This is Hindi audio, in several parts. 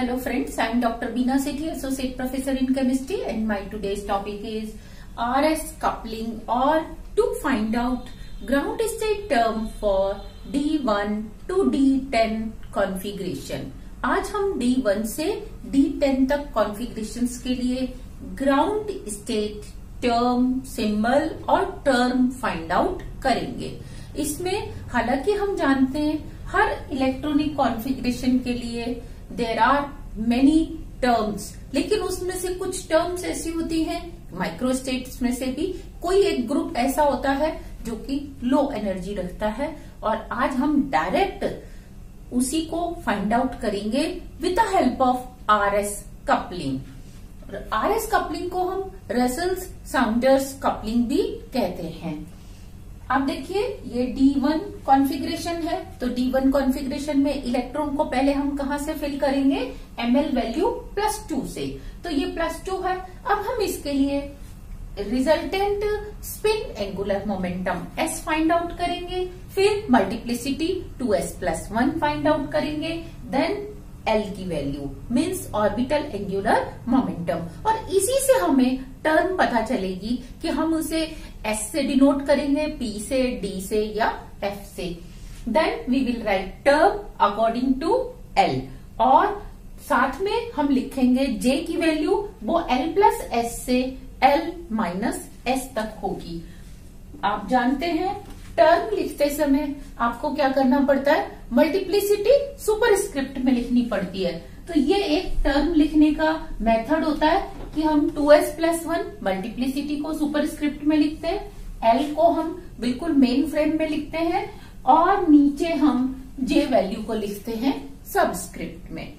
Hello friends, I am Dr. Beena Sethi, Associate Professor in Chemistry, and my today's topic is RS coupling, or to find out ground state term for D1 to D10 configuration. आज हम D1 से D10 तक कॉन्फ़िगरेशंस के लिए ग्राउंड स्टेट टर्म, सिंबल और टर्म फाइंड आउट करेंगे। इसमें हालांकि हम जानते हैं हर इलेक्ट्रॉनिक कॉन्फ़िगरेशन के लिए देयर आर मेनी टर्म्स, लेकिन उसमें से कुछ टर्म्स ऐसी होती हैं, माइक्रोस्टेट्स में से भी कोई एक ग्रुप ऐसा होता है जो कि लो एनर्जी रखता है, और आज हम डायरेक्ट उसी को फाइंड आउट करेंगे with the help of RS coupling. RS coupling को हम रसेल्स साउंडर्स कपलिंग भी कहते हैं। आप देखिए ये D1 कॉन्फ़िगरेशन है, तो D1 कॉन्फ़िगरेशन में इलेक्ट्रॉन को पहले हम कहाँ से फिल करेंगे, ml वैल्यू +2 से, तो ये +2 है। अब हम इसके लिए resultant spin angular momentum S find out करेंगे, फिर मल्टीप्लिसिटी 2s+1 फाइंड आउट करेंगे, देन L की value means orbital angular momentum, और इसी से हमें टर्म पता चलेगी कि हम उसे S से डिनोट करेंगे, P से, D से या F से। Then we will write term according to L, और साथ में हम लिखेंगे J की वैल्यू, वो L+S से L-S तक होगी। आप जानते हैं टर्म लिखते समय आपको क्या करना पड़ता है, मल्टीप्लिसिटी सुपरस्क्रिप्ट में लिखनी पड़ती है। तो ये एक टर्म लिखने का मेथड होता है कि हम 2s+1 मल्टीप्लिसिटी को सुपरस्क्रिप्ट में लिखते हैं, L को हम बिल्कुल मेन फ्रेम में लिखते हैं, और नीचे हम J वैल्यू को लिखते हैं सबस्क्रिप्ट में।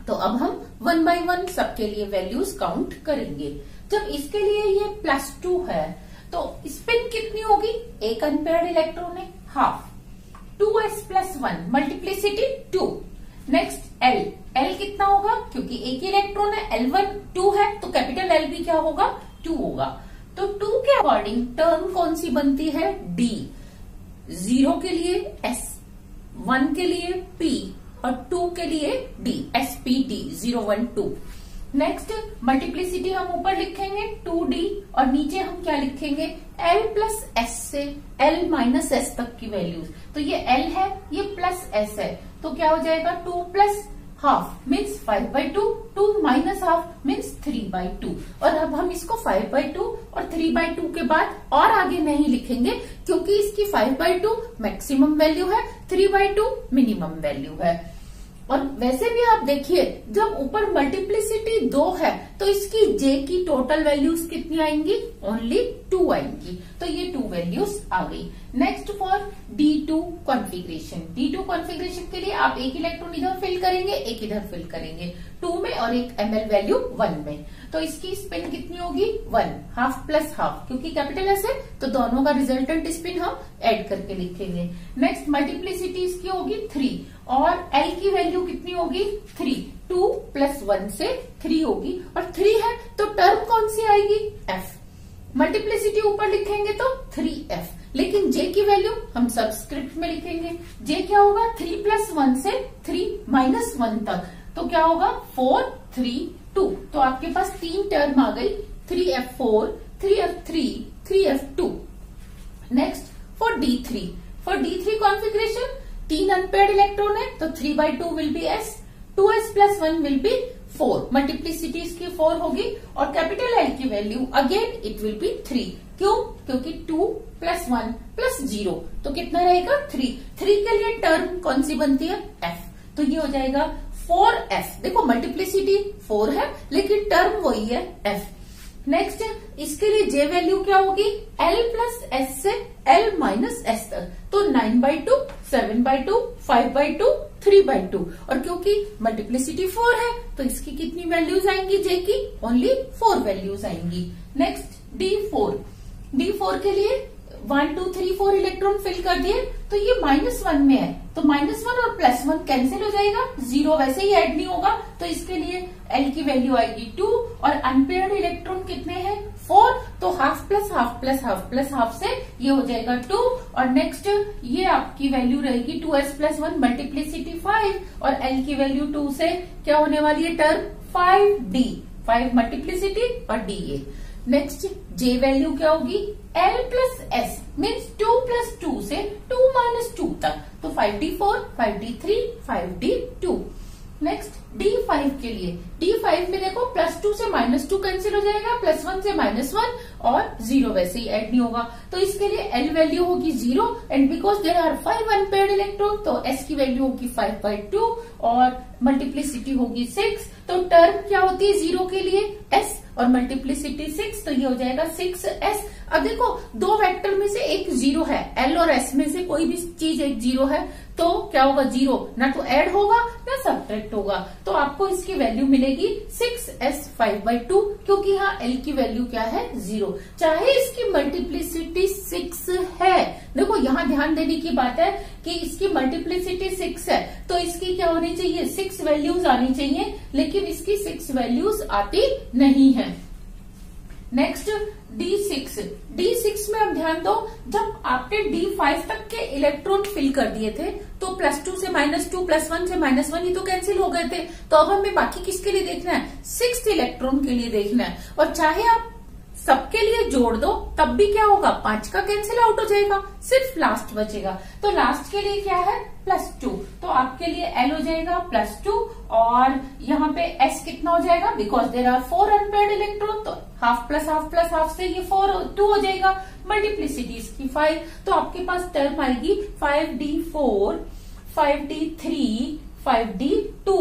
तो अब हम 1 by 1 सबके लिए वैल्यूज काउंट करेंगे। जब इसके लिए ये +2 है तो स्पिन कितनी होगी, एक अनपेयर्ड इलेक्ट्रॉन है, half 2s+1 multiplicity 2। Next L कितना होगा, क्योंकि एक इलेक्ट्रॉन है, L1 2 है, तो कैपिटल L भी क्या होगा, 2 होगा। तो 2 के अकॉर्डिंग टर्म कौन सी बनती है, D, 0 के लिए S, 1 के लिए P और 2 के लिए D, SPD 0 1 2। नेक्स्ट मल्टीप्लिसिटी हम ऊपर लिखेंगे 2D, और नीचे हम क्या लिखेंगे, L+S से L-S तक की वैल्यूज। तो ये L है, ये +S है, तो क्या हो जाएगा 2 + हाफ मीन्स 5/2, 2 - हाफ मीन्स 3/2। और अब हम इसको 5/2 और 3/2 के बाद और आगे नहीं लिखेंगे, क्योंकि इसकी 5/2 मैक्सिमम वैल्यू है, 3/2 मिनिमम वैल्यू है। और वैसे भी आप देखिए जब ऊपर मल्टीप्लिसिटी 2 है तो इसकी J की टोटल वैल्यूज कितनी आएंगी, ओनली 2 आएंगी, तो ये 2 वैल्यूज आ गई। Next for D2 configuration, D2 configuration के लिए आप एक इलेक्ट्रॉन इधर फिल करेंगे, एक इधर फिल करेंगे, 2 में, और एक ml वैल्यू 1 में। तो इसकी स्पिन कितनी होगी, 1, हाफ + हाफ, क्योंकि कैपिटल S है तो दोनों का रिजल्टेंट स्पिन हम ऐड करके लिखेंगे। नेक्स्ट मल्टीप्लिसिटी इसकी होगी 3, और L की वैल्यू कितनी होगी, 3, 2 + 1 से 3 होगी, और 3 है तो टर्म कौन सी आएगी, F। मल्टीप्लिसिटी ऊपर लिखेंगे तो 3F, लेकिन J की वैल्यू हम सबस्क्रिप्ट में लिखेंगे। J क्या होगा, 3 + 1 से 3 - 1 तक, तो क्या होगा 4 3 2। तो आपके पास 3 टर्म आ गई, 3F4, 3F3, 3F2। Next for D3 configuration 3 unpaired electron है, तो 3/2 will be S, 2s+1 will be 4, multiplicity इसकी 4 होगी, और कैपिटल L की value again it will be 3। क्यों, क्योंकि 2 + 1 + 0, तो कितना रहेगा 3। 3 के लिए टर्म कौन सी बनती है, F, तो ये हो जाएगा 4F। देखो मल्टीप्लिसिटी 4 है लेकिन टर्म वही है, F। नेक्स्ट इसके लिए J वैल्यू क्या होगी, L+S से L-S तक, तो 9/2, 7/2, 5/2, 3/2, और क्योंकि मल्टीप्लिसिटी 4 है तो इसकी कितनी वैल्यूज आएंगी, J की ओनली 4 वैल्यूज आएंगी। नेक्स्ट D4 के लिए 1 2 3 4 इलेक्ट्रॉन फिल कर दिए, तो ये -1 में है, तो -1 और +1 कैंसिल हो जाएगा, 0 वैसे ही ऐड नहीं होगा, तो इसके लिए L की वैल्यू आएगी 2, और अनपेयर्ड इलेक्ट्रॉन कितने हैं, 4, तो half plus half plus half plus half से ये हो जाएगा 2 और नेक्स्ट ये आपकी वैल्यू रहेगी 2s + 1 मल्टीप्लिसिटी 5 और l की वैल्यू 2 से क्या होने वाली है टर्म 5d 5 मल्टीप्लिसिटी और da। नेक्स्ट j वैल्यू क्या होगी l + s मीन्स 2 + 2 से 2 - 2 तक, तो 5d4 5d3 5d2। Next D5 के लिए D5 में देखो +2 से -2 कैंसिल हो जाएगा, +1 से -1 और 0 वैसे ही ऐड नहीं होगा, तो इसके लिए L वैल्यू होगी 0 and because there are 5 unpaired electron तो S की वैल्यू होगी 5/2 और मल्टीप्लिसिटी होगी 6। तो टर्म क्या होती है 0 के लिए S और मल्टीप्लिसिटी 6, तो ये हो जाएगा 6s। अब देखो दो वेक्टर में से एक 0 है, L और S में से कोई भी चीज एक 0 है तो क्या होगा 0 ना तो ऐड होगा ना सब्ट्रैक्ट होगा, तो आपको इसकी वैल्यू मिलेगी 6s 5/2 क्योंकि यहाँ L की वैल्यू क्या है 0, चाहे इसकी मल्टीप्लिसिटी 6 है। देखो यहाँ ध्यान देने की बात है कि इसकी मल्टीप्लिसिटी 6 है तो इसकी क्या होनी चाहिए 6 वैल्यूज आनी चाहिए, लेकिन इसकी 6 वैल्यूज आती नहीं है। नेक्स्ट D6 में अब ध्यान दो, जब आपने D5 तक के इलेक्ट्रॉन फिल कर दिए थे तो +2 से -2 +1 से -1 ही तो कैंसिल हो गए थे, तो अब हमें बाकी किसके लिए देखना है 6th इलेक्ट्रॉन के लिए देखना है, और चाहे आप सबके लिए जोड़ दो तब भी क्या होगा 5 का कैंसिल आउट हो जाएगा, सिर्फ लास्ट बचेगा। तो लास्ट के लिए क्या है +2, तो आपके लिए L हो जाएगा +2 और यहाँ पे S कितना हो जाएगा because there are 4 unpaired electron, तो half plus half plus half से ये 2 हो जाएगा, मल्टीप्लिसिटी इसकी 5, तो आपके पास टर्म आएगी 5d4 5d3 5d2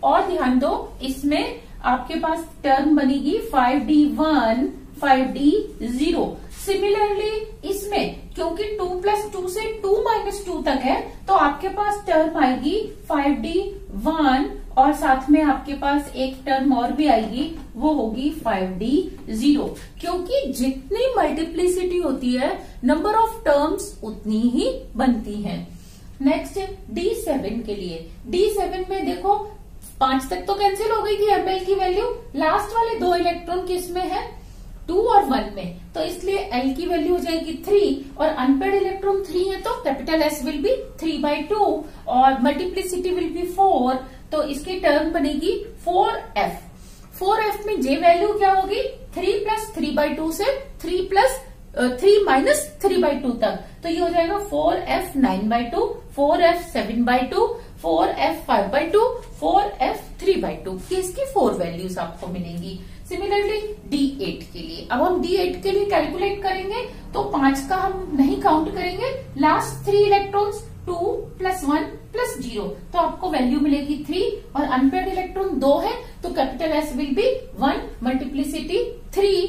और ध्यान दो इसमें आपके पास टर्म बनेगी 5d1 5d0। सिमिलरली इसमें क्योंकि 2 + 2 से 2 - 2 तक है तो आपके पास टर्म आएगी 5d1 और साथ में आपके पास एक टर्म और भी आएगी वो होगी 5d0, क्योंकि जितनी मल्टीप्लिसिटी होती है नंबर ऑफ टर्म्स उतनी ही बनती हैं। नेक्स्ट D7 के लिए, D7 में देखो 5 तक तो कैंसिल हो गई थी ml की वैल्यू, लास्ट वाले 2 इलेक्ट्रॉन किसमें है 2 और 1 में, तो इसलिए L की वैल्यू हो जाएगी 3 और अनपेयर्ड इलेक्ट्रॉन 3 है तो कैपिटल S विल बी 3/2 और मल्टीप्लिसिटी विल बी 4, तो इसकी टर्म बनेगी 4f। 4f में J वैल्यू क्या होगी 3 + 3/2 से 3 - 3/2 तक, तो ये हो जाएगा 4f 9/2 4f 7/2 4f 5/2 4f 3/2, ये इसकी 4 वैल्यूज आपको मिलेंगी। सिमिलरली D8 के लिए, अब हम D8 के लिए कैलकुलेट करेंगे तो 5 का हम नहीं काउंट करेंगे, लास्ट 3 इलेक्ट्रॉन्स 2 + 1 + 0, तो आपको वैल्यू मिलेगी 3 और अनपेयर्ड इलेक्ट्रॉन 2 है तो capital S will be 1 multiplicity 3,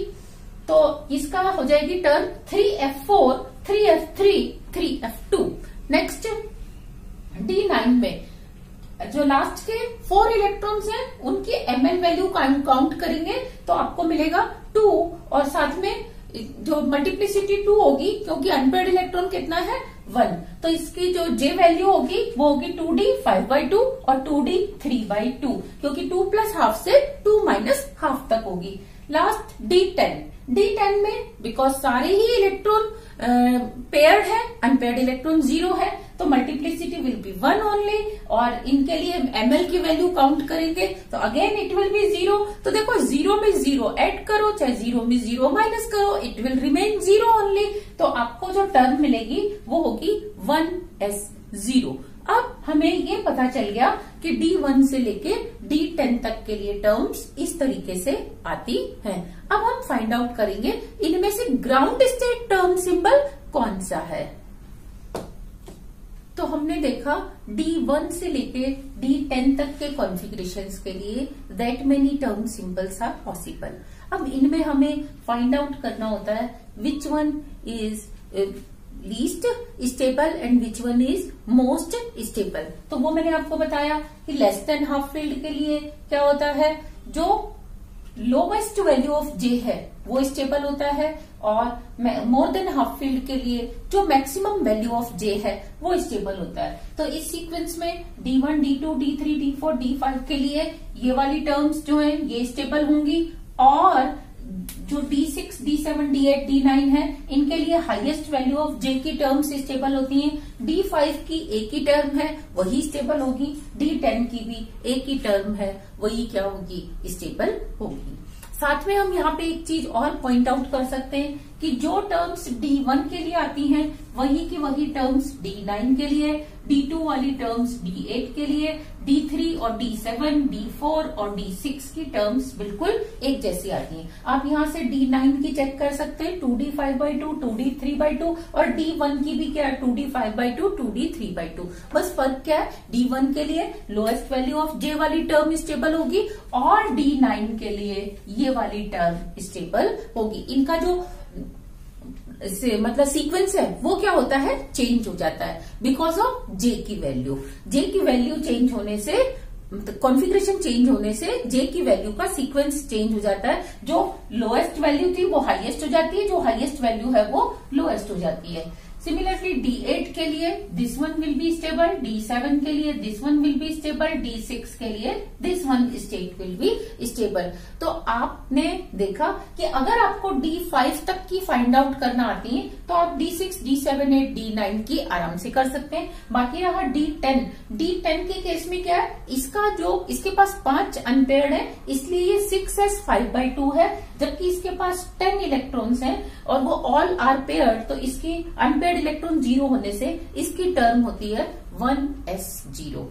तो इसका हो जाएगी term 3f4 3f3 3f2। Next D9 में जो लास्ट के 4 इलेक्ट्रॉन्स हैं उनकी ml वैल्यू काउंट करेंगे तो आपको मिलेगा 2 और साथ में जो मल्टीप्लिसिटी 2 होगी क्योंकि अनपेयर्ड इलेक्ट्रॉन कितना है 1, तो इसकी जो J वैल्यू होगी वो होगी 2d 5/2 और 2d 3/2 क्योंकि 2 + हाफ से 2 - हाफ तक होगी। लास्ट D10 में बिकॉज सारे ही इलेक्ट्रॉन पेयर्ड है, अनपेयर्ड इलेक्ट्रॉन 0 है तो मल्टीप्लिसिटी विल बी 1 ओनली और इनके लिए ml की वैल्यू काउंट करेंगे तो अगेन इट विल बी 0, तो देखो 0 में 0 ऐड करो चाहे 0 में 0 माइनस करो इट विल रिमेन 0 ओनली, तो आपको जो टर्म मिलेगी वो होगी 1s0। अब हमें ये पता चल गया कि D1 से लेके D10 तक के लिए टर्म्स इस तरीके से आती हैं। अब हम फाइंड आउट करेंगे इनमें से ग्राउंड स्टेट टर्म सिंबल कौन सा है। तो हमने देखा D1 से लेके D10 तक के कॉन्फ़िगरेशंस के लिए that many term symbols are possible. अब इनमें हमें फाइंड आउट करना होता है which one is least stable and which one is most stable. तो वो मैंने आपको बताया कि लेस देन हाफ फील्ड के लिए क्या होता है जो लोवेस्ट वैल्यू ऑफ J है वो स्टेबल होता है और मोर देन हाफ फील्ड के लिए जो मैक्सिमम वैल्यू ऑफ J है वो स्टेबल होता है। तो इस सीक्वेंस में D1 D2 D3 D4 D5 के लिए ये वाली टर्म्स जो है ये स्टेबल होंगी और जो D6 D7, D8, D9 है, इनके लिए हाईएस्ट वैल्यू ऑफ J की टर्म्स स्टेबल होती हैं। D5 की एक ही टर्म है, वही स्टेबल होगी। D10 की भी एक ही टर्म है, वही क्या होगी, स्टेबल होगी। साथ में हम यहाँ पे एक चीज और पॉइंट आउट कर सकते हैं कि जो टर्म्स D1 के लिए आती हैं वही की वही टर्म्स D9 के लिए, D2 वाली टर्म्स D8 के लिए, D3 और D7, D4 और D6 की टर्म्स बिल्कुल एक जैसी आती हैं। आप यहाँ से D9 की चेक कर सकते हैं, 2D5/2, 2D3/2 और D1 की भी क्या है, 2D5/2, 2D3/2। बस फर्क क्या है, D1 के लिए लोएस्ट वैल्यू ऑफ J वाली टर्म स्टेबल होगी और D9 के लिए ये वाली टर्म स्टेबल होगी। इनका जो मतलब सीक्वेंस है वो क्या होता है, चेंज हो जाता है बिकॉज ऑफ J की वैल्यू चेंज होने से, कॉन्फ़िगरेशन चेंज होने से J की वैल्यू का सीक्वेंस चेंज हो जाता है। जो लोएस्ट वैल्यू थी वो हाईएस्ट हो जाती है, जो हाईएस्ट वैल्यू है वो लोएस्ट हो जाती है। सिमिलरली D8 के लिए this one will be stable, D7 के लिए this one will be stable, D6 के लिए this one state will be stable. तो आपने देखा कि अगर आपको D5 तक की फाइंड आउट करना आती है तो आप D6, D7, 8, D9 की आराम से कर सकते हैं। बाकी रहा D10 के केस में क्या है, इसके पास 5 अनपेयर्ड है, इसलिए ये 6s5/2 है, जबकि इसके पास 10 इलेक्ट्रॉन्स हैं और वो ऑल आर पेयर्ड, तो इसकी अनपेयर्ड इलेक्ट्रॉन 0 होने से इसकी टर्म होती है 1s0।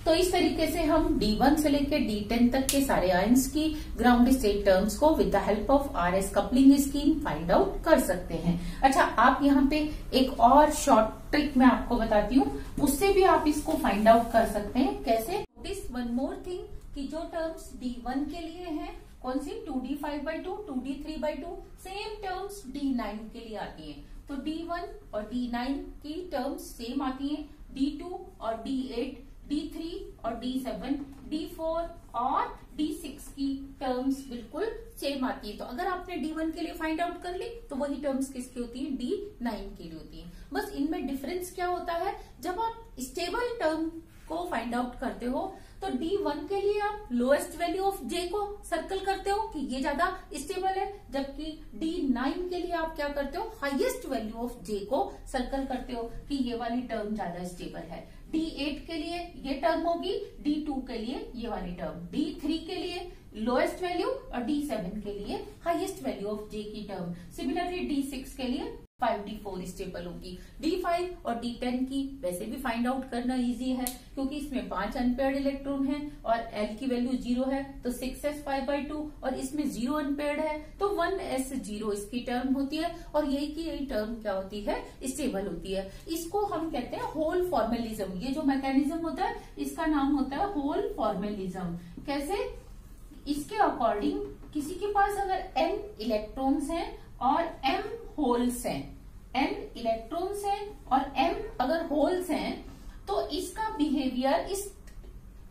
तो इस तरीके से हम D1 से लेकर D10 तक के सारे आयंस की ग्राउंड स्टेट टर्म्स को with the help of RS coupling scheme find out कर सकते हैं। अच्छा, आप यहाँ पे एक और शॉर्ट ट्रिक मैं आपको बताती हूँ, उससे भी आप इसको फाइंड आउट कर सकते हैं। कैसे? दिस वन मोर थिंग कि जो टर्म्स D1 के लिए हैं, कौन सी, 2D5/2, 2D3/2, same terms D9 के लिए आती हैं। तो D1 और D9 की टर्म्स सेम आती हैं, D2 और D8, D3 और D7, D4 और D6 की टर्म्स बिल्कुल सेम आती है। तो अगर आपने D1 के लिए फाइंड आउट कर ली तो वही टर्म्स किसकी होती है, D9 के लिए होती है। बस इनमें डिफरेंस क्या होता है, जब आप स्टेबल टर्म को फाइंड आउट करते हो तो D1 के लिए आप लोएस्ट वैल्यू ऑफ J को सर्कल करते हो कि ये ज्यादा स्टेबल है, जबकि D9 के लिए आप क्या करते हो, हाईएस्ट वैल्यू ऑफ J को सर्कल करते हो कि ये वाली टर्म ज्यादा स्टेबल है। D8 के लिए ये टर्म होगी, D2 के लिए ये वाली टर्म, D3 के लिए लोएस्ट वैल्यू और D7 के लिए हाईएस्ट वैल्यू ऑफ J की टर्म। सिमिलरली D6 के लिए 5D4 स्टेबल होगी। D5 और D10 की वैसे भी फाइंड आउट करना इजी है क्योंकि इसमें 5 अनपेयर्ड इलेक्ट्रॉन है और L की वैल्यू 0 है, तो 6s5/2 और इसमें 0 अनपेयर्ड है तो 1s0 इसकी टर्म होती है और यही टर्म क्या होती है, स्टेबल होती है। इसको हम कहते हैं होल फॉर्मेलिज्म। ये जो मैकेनिज्म होता है इसका नाम होता है होल फॉर्मेलिज्म। कैसे? इसके अकॉर्डिंग किसी के पास अगर n इलेक्ट्रॉन्स हैं और m होल्स हैं, n इलेक्ट्रॉन्स हैं और m अगर होल्स हैं, तो इसका बिहेवियर, इस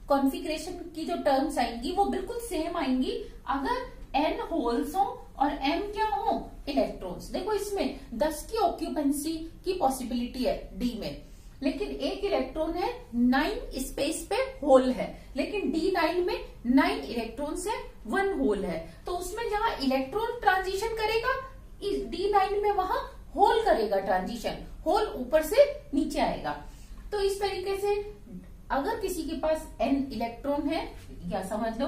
कॉन्फ़िगरेशन की जो टर्म्स आएंगी वो बिल्कुल सेम आएंगी अगर n होल्स हो और m क्या हो, इलेक्ट्रॉन्स। देखो इसमें 10 की ऑक्यूपेंसी की पॉसिबिलिटी है D में, लेकिन एक इलेक्ट्रॉन है, 9 स्पेस पे होल है, लेकिन D9 में 9 इलेक्ट्रॉन्स है, 1 होल है। तो उसमें जहां इलेक्ट्रॉन ट्रांजिशन करेगा D9 में वहां होल करेगा ट्रांजिशन, होल ऊपर से नीचे आएगा। तो इस तरीके से अगर किसी के पास n इलेक्ट्रॉन है, या समझ लो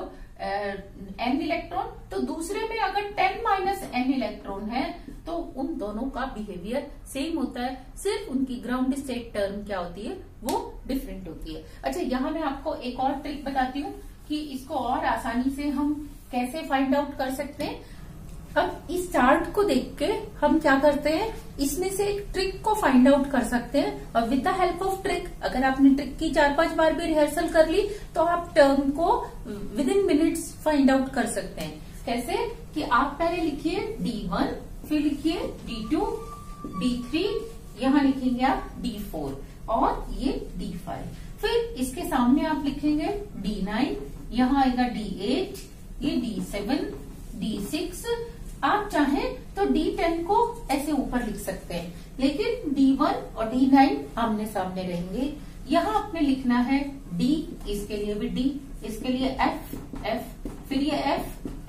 n इलेक्ट्रॉन, तो दूसरे में अगर 10 - n इलेक्ट्रॉन है तो उन दोनों का बिहेवियर सेम होता है, सिर्फ उनकी ग्राउंड स्टेट टर्म क्या होती है, वो डिफरेंट होती है। अच्छा, यहाँ मैं आपको एक और ट्रिक बताती हूँ कि इसको और आसानी से हम कैसे फाइंड आउट कर सकते हैं। अब इस चार्ट को देख के हम क्या करते हैं, इसमें से एक ट्रिक को फाइंड आउट कर सकते हैं और with the help of trick, अगर आपने ट्रिक की 4-5 बार भी रिहर्सल कर ली तो आप टर्म को with in minutes find out कर सकते हैं। कैसे कि आप पहले लिखिए D1, फिर लिखिए D2, D3, यहाँ लिखेंगे आप D4 और ये D5, फिर इसके सामने आप लिखेंगे D9, यहाँ आएगा D8, ये D7, D6। आप चाहें तो D10 को ऐसे ऊपर लिख सकते हैं, लेकिन D1 और D9 आमने सामने रहेंगे। यहाँ आपने लिखना है D, इसके लिए भी D, इसके लिए F, फिर ये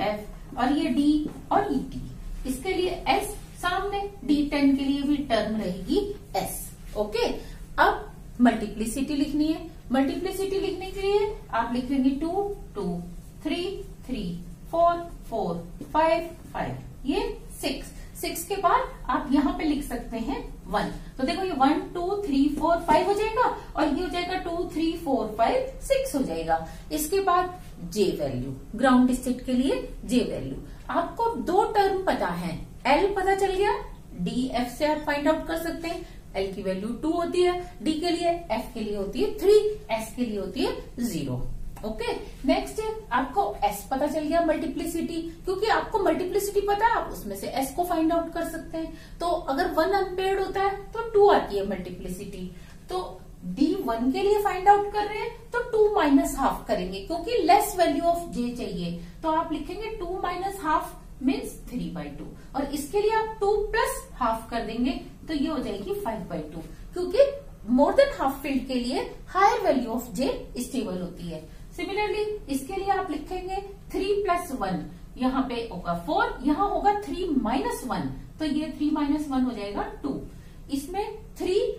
F और ये D और ये D, इसके लिए D10 के लिए भी टर्म रहेगी S। ओके, अब मल्टीप्लिसिटी लिखनी है। मल्टीप्लिसिटी लिखने के लिए आप लिखेंगे 2 2, 3 3, 4 4, 5 5, ये 6। 6 के बाद आप यहाँ पे लिख सकते हैं 1। तो देखो ये 1 2 3 4 5 हो जाएगा और ये हो जाएगा 2 3 4 5 6 हो जाएगा। इसके बाद J वैल्यू, ग्राउंड स्टेट के लिए J वैल्यू। आपको दो टर्म पता है, L पता चल गया, D F से आप फाइंड आउट कर सकते हैं। L की वैल्यू 2 होती है D के लिए, F के लिए होती है 3, S के लिए होती है 0। ओके, नेक्स्ट आपको S पता चल गया मल्टीप्लिसिटी, क्योंकि आपको मल्टीप्लिसिटी पता है, आप उसमें से S को फाइंड आउट कर सकते हैं। तो अगर 1 अनपेयर्ड होता है तो 2 आती है मल्टीप्लिसिटी। तो D1 के लिए फाइंड आउट कर रहे हैं तो 2 माइनस हाफ करेंगे, क्योंकि लेस वैल्यू ऑफ J चाहिए। तो आप लिखेंगे 2 माइनस हाफ मीन्स 3/2, और इसके लिए आप 2 प्लस हाफ कर देंगे तो ये हो जाएगी 5/2, क्योंकि मोर देन हाफ फील्ड के लिए higher value of J stable होती है। सिमिलरली इसके लिए आप लिखेंगे 3 प्लस 1, यहाँ पे होगा 4, यहाँ होगा 3 माइनस 1, तो ये 3 माइनस 1 हो जाएगा 2। इसमें 3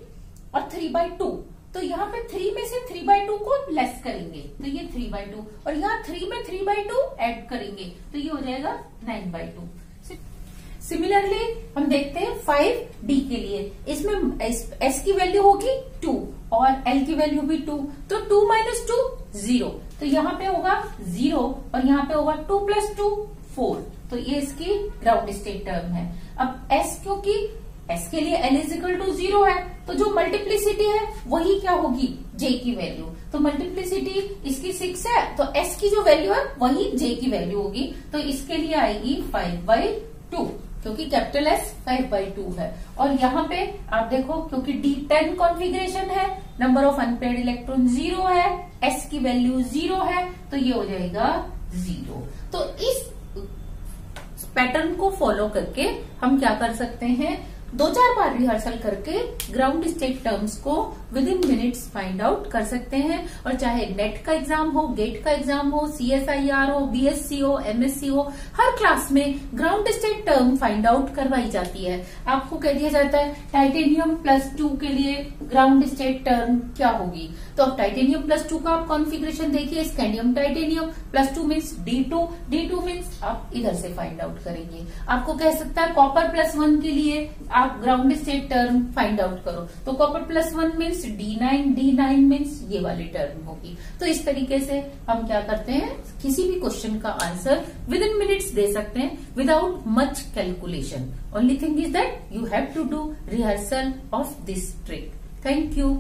और 3/2, तो यहाँ पे 3 में से 3/2 को लेस करेंगे तो ये 3/2, और यहाँ 3 में 3/2 ऐड करेंगे तो ये हो जाएगा 9/2। सिमिलरली हम देखते हैं 5D के लिए, इसमें S की वैल्यू होगी 2 और L की वैल्यू भी 2, तो 2 माइनस 2 0, तो यहाँ पे होगा 0 और यहाँ पे होगा 2 प्लस 2 4, तो ये इसकी ग्राउंड स्टेट टर्म है। अब S, क्योंकि S के लिए L इजिकल टू 0 है, तो जो मल्टीप्लिसिटी है वही क्या होगी, J की वैल्यू। तो मल्टीप्लिसिटी इसकी 6 है, तो S की जो वैल्यू है वही J की वैल्यू होगी, तो इसके लिए आएगी 5/2, क्योंकि कैपिटल S 5/2 है। और यहाँ पे आप देखो, क्योंकि D10 कॉन्फ़िगरेशन है, नंबर ऑफ अनपेयर्ड इलेक्ट्रॉन 0 है, S की वैल्यू 0 है, तो ये हो जाएगा 0। तो इस पैटर्न को फॉलो करके हम क्या कर सकते हैं, 2-4 बार रिहर्सल करके ग्राउंड स्टेट टर्म्स को with in minutes find out कर सकते हैं। और चाहे नेट का एग्जाम हो, गेट का एग्जाम हो, CSIR हो, BSc हो, MSc हो, हर क्लास में ground state term find out करवाई जाती है। आपको कह दिया जाता है टाइटेनियम +2 के लिए ग्राउंड स्टेट टर्म क्या होगी, तो अब टाइटेनियम +2 का आप कॉन्फ़िगरेशन देखिए, scandium titanium +2 means D2 means आप इधर से फाइंड आउट करेंगे। आपको कह सकता है कॉपर +1 के लिए आप ground state term find out करो, तो कॉपर +1 मीन्स D9 मीन्स ये वाली टर्म होगी। तो इस तरीके से हम क्या करते हैं, किसी भी क्वेश्चन का आंसर विद इन मिनट्स दे सकते हैं without much calculation. Only thing is that you have to do rehearsal of this trick. Thank you.